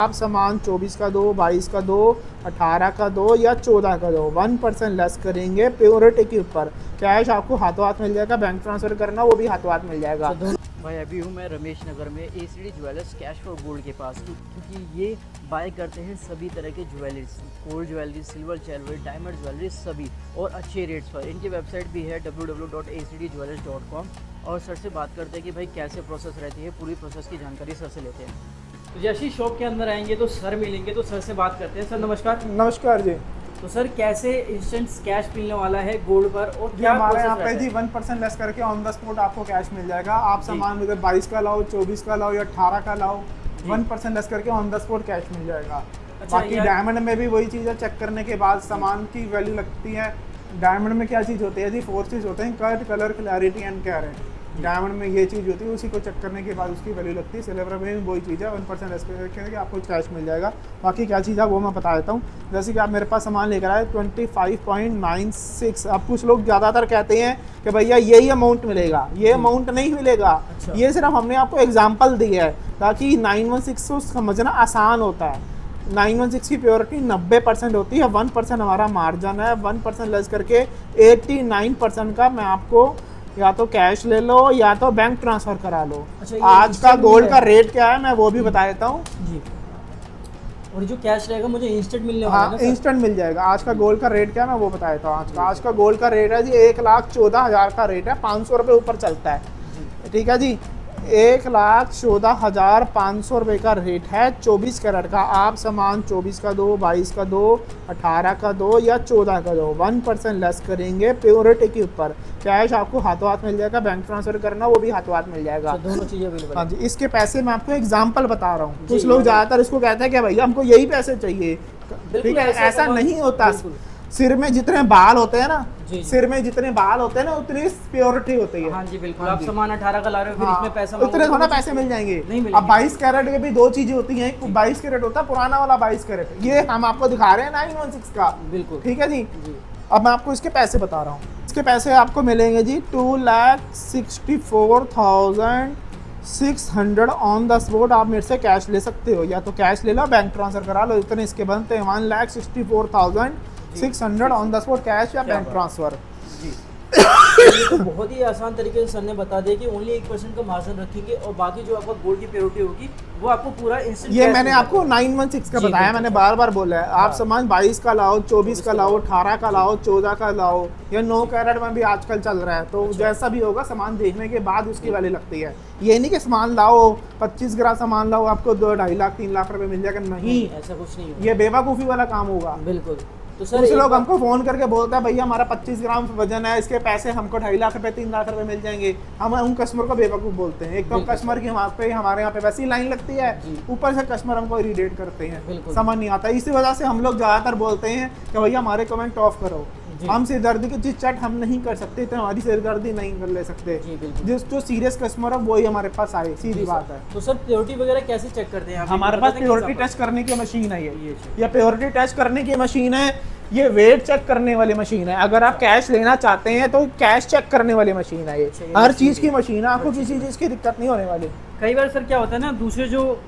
आप सामान 24 का दो, 22 का दो, 18 का दो या 14 का दो, 1% लेस करेंगे प्योरिटी के ऊपर। कैश आपको हाथों हाथ मिल जाएगा, बैंक ट्रांसफर करना वो भी हाथों हाथ मिल जाएगा। भाई अभी हूँ मैं रमेश नगर में ACD jewellers cash for gold के पास, क्योंकि ये बाय करते हैं सभी तरह के jewelleries, gold jewellery, silver jewellery, diamond jewellery सभी, और अच्छे रेट्स पर। इनकी वेबसाइट भी है www.acdjewellers.com। और सर से बात करते हैं कि भाई कैसे प्रोसेस रहती है, पूरी प्रोसेस की जानकारी सर से लेते हैं। तो जैसे ही शॉप के अंदर आएंगे तो सर मिलेंगे, तो सर से बात करते हैं। सर नमस्कार। नमस्कार जी। तो सर कैसे इंस्टेंट कैश मिलने वाला है गोल्ड पर, और क्या हमारे प्रोसेस यहाँ पे रहता जी है? 1% लेस करके ऑन द स्पॉट आपको कैश मिल जाएगा। आप सामान अगर 22 का लाओ, 24 का लाओ या 18 का लाओ, 1% लेस करके ऑन द स्पॉट कैश मिल जाएगा। अच्छा, बाकी डायमंड में भी वही चीज़ है, चेक करने के बाद सामान की वैल्यू लगती है। डायमंड में क्या चीज़ होती है जी? 4 चीज़ होते हैं, cut, colour, clarity and carrot. Diamond में ये चीज़ होती है, उसी को चेक करने के बाद उसकी वैल्यू लगती है। सिल्वर में भी वही चीज़ है, 1% लेस करके आपको कैश मिल जाएगा। बाकी क्या चीज़ है वो मैं बता देता हूँ। जैसे कि आप मेरे पास सामान लेकर आए 25.96। अब कुछ लोग ज़्यादातर कहते हैं कि भैया यही अमाउंट मिलेगा, ये अमाउंट नहीं मिलेगा। अच्छा। ये सिर्फ हमने आपको एग्जाम्पल दी है ताकि 916 को समझना आसान होता है। 916 की प्योरिटी 90% होती है, 1% हमारा मार्जिन है। 1% लेस करके 89% का मैं आपको या तो कैश ले लो या तो बैंक ट्रांसफर करा लो। अच्छा, ये आज का instant गोल्ड मिल का रेट क्या है मैं वो भी बता देता हूँ। जी। और जो कैश रहेगा मुझे इंस्टेंट मिलने वाला है हाँ, ना सर? इंस्टेंट मिल जाएगा। आज का गोल्ड का रेट क्या है मैं वो बता देता हूँ। आज का गोल्ड का रेट है जी 1,14,000 का रेट है, 500 रुपये ऊपर चलता है। ठीक है जी, 1,14,500 रुपये का रेट है 24 कैरेट का। आप सामान 24 का दो, 22 का दो, 18 का दो या 14 का दो, 1% लेस करेंगे प्योरिटी के ऊपर। कैश आपको हाथों हाथ मिल जाएगा, बैंक ट्रांसफर करना वो भी हाथों हाथ मिल जाएगा। अच्छा, दोनों चीज़ें अवेलेबल हाँ जी, इसके पैसे मैं आपको एग्जाम्पल बता रहा हूँ। जी, कुछ लोग मतलब- ज़्यादातर इसको कहते हैं कि भैया हमको यही पैसे चाहिए। ठीक है, ऐसा सामान- नहीं होता। बिल्कुल। सिर में जितने बाल होते हैं ना, जी। सिर में जितने बाल होते हैं ना उतनी प्योरिटी होती है। हाँ जी बिल्कुल। हाँ आप जी। सामान 18 का ला रहे हो, फिर हाँ, इसमें पैसा उतने मांगोगे थोड़ा तो पैसे मिल जाएंगे। नहीं अब 22 कैरेट के भी दो चीजें होती हैं। 22 कैरेट होता है पुराना वाला 22 कैरेट, ये हम आपको दिखा रहे हैं 916 का। बिल्कुल। ठीक है जी। जी। अब मैं आपको इसके पैसे बता रहा हूँ। इसके पैसे आपको मिलेंगे जी 2,64,600 ऑन द स्पॉट। आप मेरे से कैश ले सकते हो, या तो कैश ले लो, बैंक ट्रांसफर करा लो, इतने इसके बनते हैं 1,64,600 ऑन द स्पॉट कैश या बैंक ट्रांसफर। जी। ये तो बहुत ही आसान तरीके से सर ने बता दिया कि ओनली 1% का मार्जिन रखेंगे, और बाकी जो आपका गोल्ड की प्योरिटी होगी वो आपको पूरा इंस्टेंट। ये मैंने आपको 916 का जी, बताया, बिल्कुल। मैंने बार बार बोला है। आप हाँ। सामान 22 का लाओ, 24 का लाओ, 18 का लाओ, 14 का लाओ या 9 कैरेट में भी आजकल चल रहा है। तो जैसा भी होगा सामान देखने के बाद उसकी वैल्यू लगती है। ये नहीं कि सामान लाओ 25 ग्राम सामान लाओ आपको 2-2.5 लाख 3 लाख रुपए मिल जाएगा, नहीं। ऐसा कुछ नहीं है। ये बेवकूफ़ी वाला काम होगा। बिल्कुल। तो सर कुछ एक लोग बात- हमको फ़ोन करके बोलते हैं भैया हमारा 25 ग्राम वजन है, इसके पैसे हमको 2.5 लाख रुपए 3 लाख रुपए मिल जाएंगे। हम उन कस्टमर को बेवकूफ़ बोलते हैं। एक तो बिल्कुल। कस्टमर की हमारे यहाँ पे वैसी लाइन लगती है, जी। ऊपर से कस्टमर हमको इरिटेट करते हैं, बिल्कुल। समझ नहीं आता। इसी वजह से हम लोग ज़्यादातर बोलते हैं कि भैया हमारे कमेंट ऑफ करो। जी। हम सिरदर्दी की चीज चैट हम नहीं कर सकते, तो हमारी सिरदर्दी नहीं कर ले सकते। जी बिल्कुल। जो सीरियस कस्टमर है वही हमारे पास आए, सीधी जी, बात सर। है। तो सर प्योरिटी वगैरह कैसे चेक करते हैं आप? हमारे ये पास बताते हैं प्योरिटी किस टेस्ट करने की मशीन है। ये ये प्योरिटी टेस्ट करने की मशीन है। ये वेट चेक करने वाली मशीन है। अगर आप कैश लेना चाहते हैं तो कैश चेक करने वाली मशीन है। अच्छा, ये ये हर मशीन चीज़ की भी है। मशीन है, आपको किसी चीज़ की दिक्कत नहीं होने वाली। कई बार सर क्या होता है ना, दूसरे जो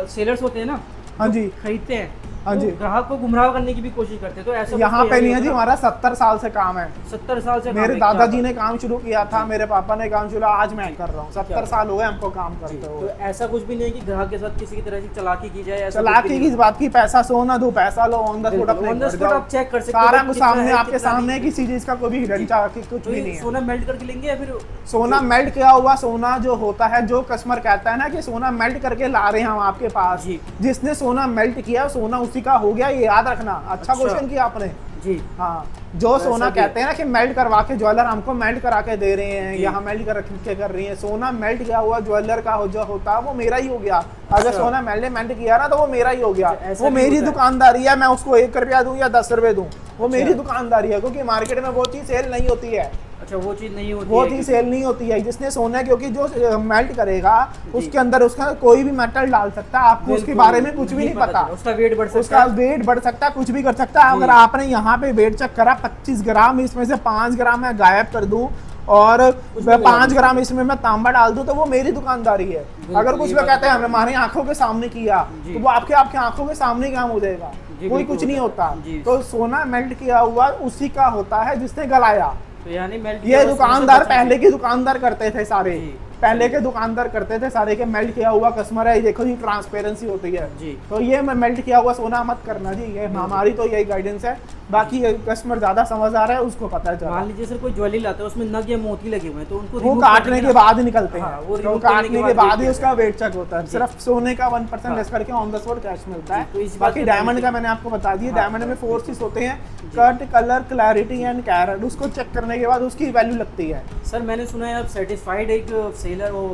सेलर्स होते हैं ना, हाँ जो जी। खरीदते हैं, हाँ वो जी। ग्राहक को गुमराह करने की भी कोशिश करते हैं। तो ऐसा यहाँ पे नहीं है जी, हमारा 70 साल से काम है। 70 साल से मेरे काम दादाजी है। ने काम शुरू किया था, मेरे पापा ने काम शुरू, आज मैं कर रहा हूँ। 70 साल हो गए हमको काम जी, करते तो हुए। ऐसा कुछ भी नहीं है कि ग्राहक के साथ किसी की तरह की चालाकी की जाए। ऐसा चालाकी कुछ भी की नहीं। बात की, पैसा सो ना दो, पैसा लो, ऑन द स्पॉट बिल्कुल, अपने on the घर spot जाओ। आप चेक कर सकते हो सारा कि कुछ कितना सामने है, आपके कितना सामने, नहीं। किसी चीज का कोई भी हिडन जी। कुछ तो भी ये नहीं है। सोना मेल्ट करके लेंगे या फिर सोना मेल्ट किया हुआ सोना जो होता है, जो कस्टमर कहता है ना कि सोना मेल्ट करके ला रहे हैं हम आपके पास, जी। जिसने सोना मेल्ट किया सोना उसी का हो गया, ये याद रखना। अच्छा क्वेश्चन किया आपने। जी। हाँ, जो सोना भी कहते हैं ना कि मेल्ट करवा के ज्वेलर हमको मेल्ट करा के दे रहे हैं, जी। यहाँ मेल्ट कर रही है, सोना मेल्ट किया हुआ ज्वेलर का जो होता है वो मेरा ही हो गया। अगर अच्छा। सोना मेल्ट किया ना तो वो मेरा ही हो गया। अच्छा, ऐसा वो भी मेरी होता है। दुकानदारी है, मैं उसको 1 रुपया दूं या 10 रुपए दूं, वो अच्छा। मेरी दुकानदारी है। क्योंकि मार्केट में वो चीज़ सेल नहीं होती है। अच्छा, वो चीज़ नहीं होती वो है चीज़ सेल नहीं होती है। जिसने सोना, क्योंकि जो मेल्ट करेगा जी। उसके अंदर उसका कोई भी मेटल डाल सकता है, आपको उसके बिल्कुल बारे में कुछ भी नहीं पता। चला। उसका वेट बढ़ सकता उसका है। वेट बढ़ सकता है, कुछ भी कर सकता है। जी। अगर आपने यहाँ पे वेट चेक करा 25 ग्राम, इसमें से 5 ग्राम मैं गायब कर दूं और कुछ भी 5 ग्राम इसमें मैं तांबा डाल दूं तो वो मेरी दुकानदारी है। अगर कुछ ये लोग बात कहते हैं हमें हमारी आंखों के सामने किया जी। तो वो आपके आंखों के सामने ही काम हो जाएगा, जी, कोई बिल्कुल कुछ नहीं होता होता। है। जी। तो सोना मेल्ट किया हुआ उसी का होता है जिसने गलाया। तो यानी मेल्ट ये दुकानदार पहले के दुकानदार करते थे सारे, जी। पहले के दुकानदार करते थे सारे के मेल्ट किया हुआ कस्टमर है, देखो जी ट्रांसपेरेंसी होती है। जी। तो ये मेल्ट किया हुआ सोना मत करना जी, ये हमारी तो यही गाइडेंस है। बाकी कस्टमर ज्यादा समझदार है उसको पता है मान लीजिए सर कोई ज्वेलरी लाता है उसमें नग या मोती लगे हुए हैं तो उनको वो remove काटने करने के बाद निकलते हाँ, हैं, वो तो remove करने काटने के बाद ही weight उसका किया वेट चेक होता है। सिर्फ सोने का 1% लेस करके ऑन द स्पॉट कैश मिलता जी, तो है। इस बात बाकी का डायमंड ध्यान का मैंने आपको बता दिया, हाँ, डायमंड में 4 चीज होते हैं, cut, colour, clarity and carrot. उसको चेक करने के बाद उसकी वैल्यू लगती है। सर मैंने सुना है आप सर्टिफाइड एक सेलर वो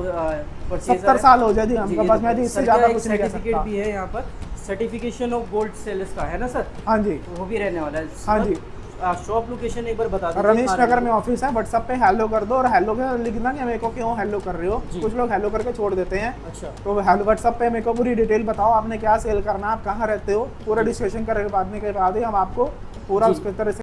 परचेजर 70 साल हो जाए जी हमको, बस मैं जी इससे ज्यादा कुछ नहीं कह सर्टिफिकेट सकता। भी है यहाँ पर, सर्टिफिकेशन ऑफ गोल्ड सेलर्स का है ना सर, हाँ जी, वो भी रहने वाला है। हाँ जी। शॉप लोकेशन एक बार बता दीजिए। रमेश नगर में ऑफिस है, व्हाट्सएप पे हेलो कर दो और हेलो के लिखना कि मेरे को क्यों हेलो कर रहे हो। जी। कुछ लोग हेलो करके छोड़ देते हैं, अच्छा तो हेलो व्हाट्सएप पे मेरे को पूरी डिटेल बताओ, आपने क्या सेल करना है, आप कहाँ रहते हो, पूरा डिस्कशन करने के बाद ही हम आपको पूरा जी। उसके तरह से